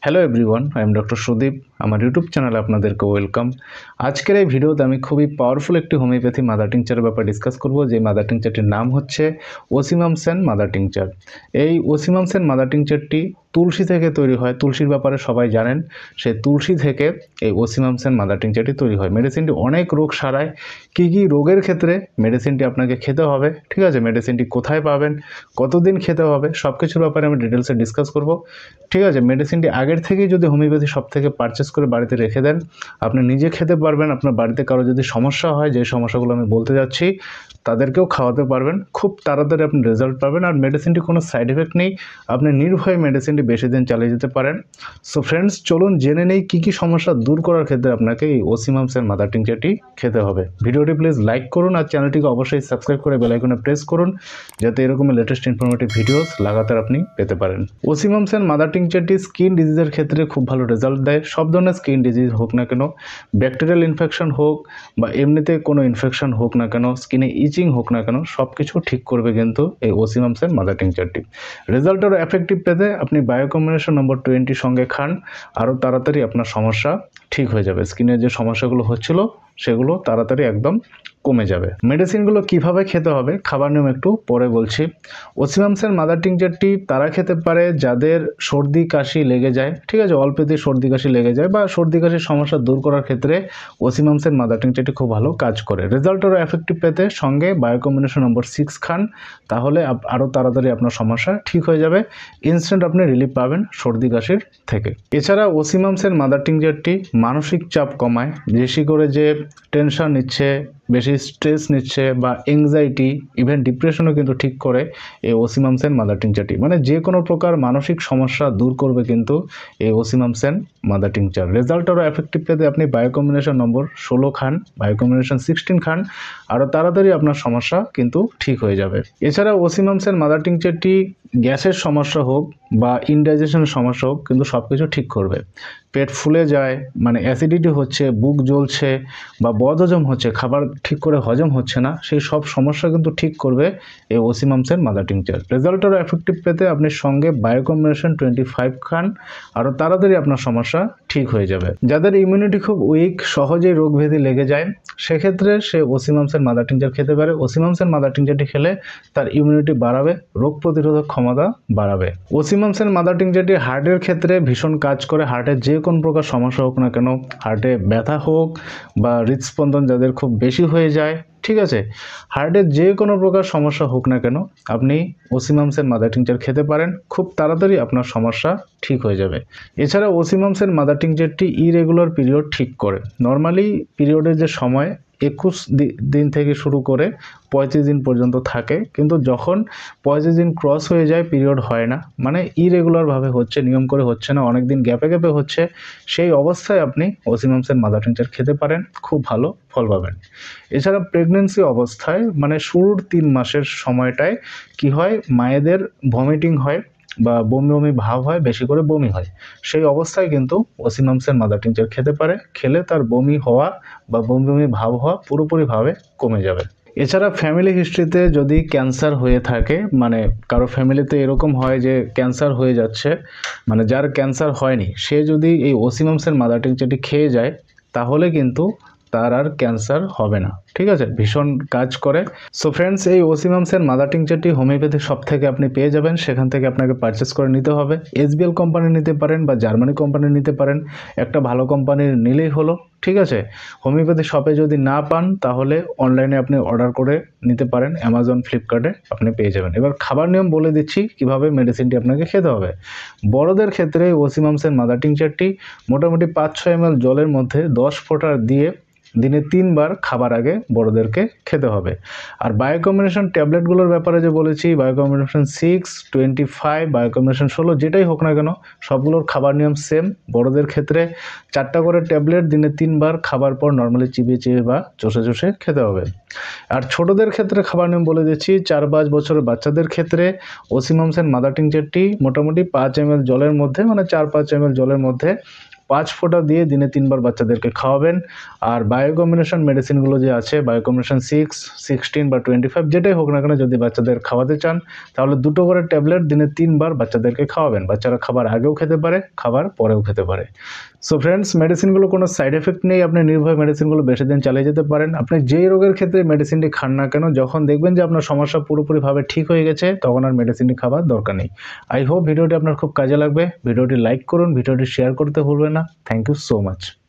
Hello everyone, I am doctor Sudip. আমার YouTube চ্যানেলে আপনাদেরকে ওয়েলকাম। আজকের এই ভিডিওতে আমি খুবই পাওয়ারফুল একটি হোমিওপ্যাথি মাদার টিংচারের ব্যাপারে ডিসকাস করব। যে মাদার টিংচারটির নাম হচ্ছে ওসিমামসেন মাদার টিংচার। এই ওসিমামসেন মাদার টিংচারটি তুলসী থেকে তৈরি হয়। তুলসীর ব্যাপারে সবাই জানেন, সেই তুলসী থেকে এই ওসিমামসেন মাদার টিংচারটি তৈরি হয়। মেডিসিনটি অনেক রোগ সারায়। কী কী রোগের ক্ষেত্রে মেডিসিনটি আপনাকে খেতে হবে, ঠিক আছে, মেডিসিনটি কোথায় পাবেন, কতদিন খেতে হবে, সব কিছুর ব্যাপারে আমি ডিটেলসে ডিসকাস করব, ঠিক আছে। মেডিসিনটি আগের থেকেই যদি হোমিওপ্যাথি শপ থেকে পারচেস করে বাড়িতে রেখে দেন, আপনি নিজে খেতে পারবেন। আপনার বাড়িতে কারো যদি সমস্যা হয়, যে সমস্যাগুলো আমি বলতে যাচ্ছি, তাদেরকেও খাওয়াতে পারবেন। খুব তাড়াতাড়ি আপনি রেজাল্ট পাবেন। আর মেডিসিনটি কোনো সাইড এফেক্ট নেই, আপনি নির্ভয়ে মেডিসিনটি বেশি দিন চালিয়ে যেতে পারেন। সো ফ্রেন্ডস, চলুন জেনে নেই কী কী সমস্যা দূর করার ক্ষেত্রে আপনাকে এই ওসিমামসেন মাদার টিংচারটি খেতে হবে। ভিডিওটি প্লিজ লাইক করুন আর চ্যানেলটিকে অবশ্যই সাবস্ক্রাইব করে বেল আইকনে প্রেস করুন, যাতে এরকমের লেটেস্ট ইনফরমেটিভ ভিডিওস লাগাতার আপনি পেতে পারেন। ওসিমামসেন মাদার টিংচারটি স্কিন ডিজিজের ক্ষেত্রে খুব ভালো রেজাল্ট দেয়। সব ধরনের স্কিন ডিজিজ হোক না কেন, ব্যাকটেরিয়াল ইনফেকশন হোক বা এমনিতে কোনো ইনফেকশন হোক না কেন, স্কিনে ইচিং হোক না কেন, সব কিছু ঠিক করবে কিন্তু এই ওসিমামসেন মাদার টিংচারটি। রেজাল্ট আরও এফেক্টিভ পেতে আপনি বায়ো কম্বিনেশন নম্বর 20 সঙ্গে খান, আরও তাড়াতাড়ি আপনার সমস্যা ঠিক হয়ে যাবে। স্কিনের যে সমস্যাগুলো হচ্ছিল সেগুলো তাড়াতাড়ি একদম কমে যাবে। মেডিসিনগুলো কিভাবে খেতে হবে, খাবার নিয়ম একটু পরে বলছি। ওসিমামসেন মাদার টিংচারটি তারা খেতে পারে যাদের সর্দি কাশি লেগে যায়, ঠিক আছে, অল্পেতে সর্দি কাশি লেগে যায় বা সর্দি কাশির সমস্যা দূর করার ক্ষেত্রে ওসিমামসেন মাদার টিংচারটি খুব ভালো কাজ করে। রেজাল্ট আরও এফেক্টিভ পেতে সঙ্গে বায়ো কম্বিনেশন নম্বর 6 খান, তাহলে আরও তাড়াতাড়ি আপনার সমস্যা ঠিক হয়ে যাবে। ইনস্ট্যান্ট আপনি রিলিফ পাবেন সর্দি কাশির থেকে। এছাড়া ওসিমামসেন মাদার টিংচারটি মানসিক চাপ কমায়। বেশি করে যে টেনশন নিচ্ছে, বেশি স্ট্রেস নিচ্ছে বা এংজাইটি, ইভেন ডিপ্রেশনও কিন্তু ঠিক করে এই ওসিমামসেন মাদার টিংচারটি। মানে যে কোনো প্রকার মানসিক সমস্যা দূর করবে কিন্তু এই ওসিমামসেন মাদার টিংচার। রেজাল্ট আরও এফেক্টিভ পেতে আপনি বায়ো কম্বিনেশন নম্বর 16 খান, বায়ো কম্বিনেশন 16 খান, আরও তাড়াতাড়ি আপনার সমস্যা কিন্তু ঠিক হয়ে যাবে। এছাড়া ওসিমামসেন মাদার টিংচারটি গ্যাসের সমস্যা হোক বা ইনডাইজেশনের সমস্যা হোক কিন্তু সব কিছু ঠিক করবে। পেট ফুলে যায়, মানে অ্যাসিডিটি হচ্ছে, বুক জ্বলছে বা বদহজম হচ্ছে, খাবার ঠিক করে হজম হচ্ছে না, সেই সব সমস্যা কিন্তু ঠিক করবে এই ওসিমামসেন মাদার টিংচার। রেজাল্ট আরও এফেক্টিভ পেতে আপনি সঙ্গে বায়ো কম্বিনেশন 25 খান, আরও তাড়াতাড়ি আপনার সমস্যা ঠিক হয়ে যাবে। যাদের ইমিউনিটি খুব উইক, সহজেই রোগ ব্যাধি লেগে যায়, সেক্ষেত্রে সে ওসিমামসেন মাদার টিংচার খেতে পারে। ওসিমামসেন মাদার টিংচারটি খেলে তার ইমিউনিটি বাড়াবে, রোগ প্রতিরোধক ক্ষমতা বাড়াবে। ওসিমামসেন মাদার টিংচারটি হার্টের ক্ষেত্রে ভীষণ কাজ করে। হার্টের যে কোনো প্রকার সমস্যা হোক না কেন, হার্টে ব্যথা হোক বা হৃদস্পন্দন যাদের খুব বেশি হয়ে যায়, ঠিক আছে, হার্টের যে কোনো প্রকার সমস্যা হোক না কেন, আপনি ওসিমামসেন মাদার টিংচার খেতে পারেন। খুব তাড়াতাড়ি আপনার সমস্যা ঠিক হয়ে যাবে। এছাড়া ওসিমামসেন মাদার টিংচারটি ইরেগুলার পিরিয়ড ঠিক করে। নর্মালি পিরিয়ডের যে সময় 21 দিন থেকে শুরু করে 35 দিন পর্যন্ত থাকে, কিন্তু যখন 35 দিন ক্রস হয়ে যায়, পিরিয়ড হয় না, মানে ইরেগুলারভাবে হচ্ছে, নিয়ম করে হচ্ছে না, অনেক দিন গ্যাপে গ্যাপে হচ্ছে, সেই অবস্থায় আপনি ওসিমামসেন মাদার টিংচার খেতে পারেন, খুব ভালো ফল পাবেন। এছাড়া প্রেগনেন্সি অবস্থায়, মানে শুরুর 3 মাসের সময়টায় কি হয়, মায়েদের ভমিটিং হয় বা বমি বমি ভাব হয়, বেশি করে বমি হয়, সেই অবস্থায় কিন্তু ওসিমামসেন মাদার টিংচার খেতে পারে। খেলে তার বমি হওয়া বা বমি বমি ভাব হওয়া পুরোপুরিভাবে কমে যাবে। এছাড়া ফ্যামিলি হিস্ট্রিতে যদি ক্যান্সার হয়ে থাকে, মানে কারো ফ্যামিলিতে এরকম হয় যে ক্যান্সার হয়ে যাচ্ছে, মানে যার ক্যান্সার হয়নি সে যদি এই ওসিমামসেন মাদার টিংচারটি খেয়ে যায়, তাহলে কিন্তু তার আর ক্যান্সার হবে না, ঠিক আছে, ভীষণ কাজ করে। সো ফ্রেন্ডস, এই ওসিমামসেন মাদার টিংচারটি হোমিওপ্যাথি শপ থেকে আপনি পেয়ে যাবেন। সেখান থেকে আপনাকে পারচেস করে নিতে হবে। এসবিএল কোম্পানি নিতে পারেন বা জার্মানি কোম্পানি নিতে পারেন, একটা ভালো কোম্পানির নিলেই হলো, ঠিক আছে। হোমিওপ্যাথি শপে যদি না পান, তাহলে অনলাইনে আপনি অর্ডার করে নিতে পারেন, অ্যামাজন, ফ্লিপকার্টে আপনি পেয়ে যাবেন। এবার খাবার নিয়ম বলে দিচ্ছি কিভাবে মেডিসিনটি আপনাকে খেতে হবে। বড়দের ক্ষেত্রে ওসিমামসেন মাদার টিংচারটি মোটামুটি 5-6 ml জলের মধ্যে 10 ফোঁটা দিয়ে দিনে 3 বার খাবার আগে বড়দেরকে খেতে হবে। আর বায়ো কম্বিনেশন ট্যাবলেটগুলোর ব্যাপারে যে বলেছি, বায়ো কম্বিনেশন 6, 25, বায়ো কম্বিনেশন 16, যেটাই হোক না কেন, সবগুলোর খাবার নিয়ম সেম। বড়দের ক্ষেত্রে 4টা করে ট্যাবলেট দিনে 3 বার খাবার পর নর্মালি চিবিয়ে চিবিয়ে বা চষে চষে খেতে হবে। আর ছোটদের ক্ষেত্রে খাবার নিয়ম বলে দিচ্ছি। 4-5 বছরের বাচ্চাদের ক্ষেত্রে ওসিমামসেন মাদার টিংচারটি মোটামুটি 5 ml জলের মধ্যে, মানে 4-5 ml জলের মধ্যে 5 ফোঁটা দিয়ে দিনে 3 বার বাচ্চাদেরকে খাওয়াবেন। আর বায়ো কম্বিনেশন মেডিসিনগুলো যে আছে, বায়ো কম্বিনেশন 6, 16 বা 25 যেটাই হোক না কেন, যদি বাচ্চাদের খাওয়াতে চান তাহলে 2টো করে ট্যাবলেট দিনে 3 বার বাচ্চাদেরকে খাওয়াবেন। বাচ্চারা খাবার আগেও খেতে পারে, খাবার পরেও খেতে পারে। সো ফ্রেন্ডস, মেডিসিনগুলো কোনো সাইড এফেক্ট নেই, আপনি নির্ভয়ে মেডিসিনগুলো বেশি দিন চালিয়ে যেতে পারেন। আপনি যেই রোগের ক্ষেত্রে মেডিসিনটি খান না কেন, যখন দেখবেন যে আপনার সমস্যা পুরোপুরিভাবে ঠিক হয়ে গেছে, তখন আর মেডিসিনটি খাবার দরকার নেই। আই হোপ ভিডিওটি আপনার খুব কাজে লাগবে। ভিডিওটি লাইক করুন, ভিডিওটি শেয়ার করতে ভুলবেন না। Thank you so much.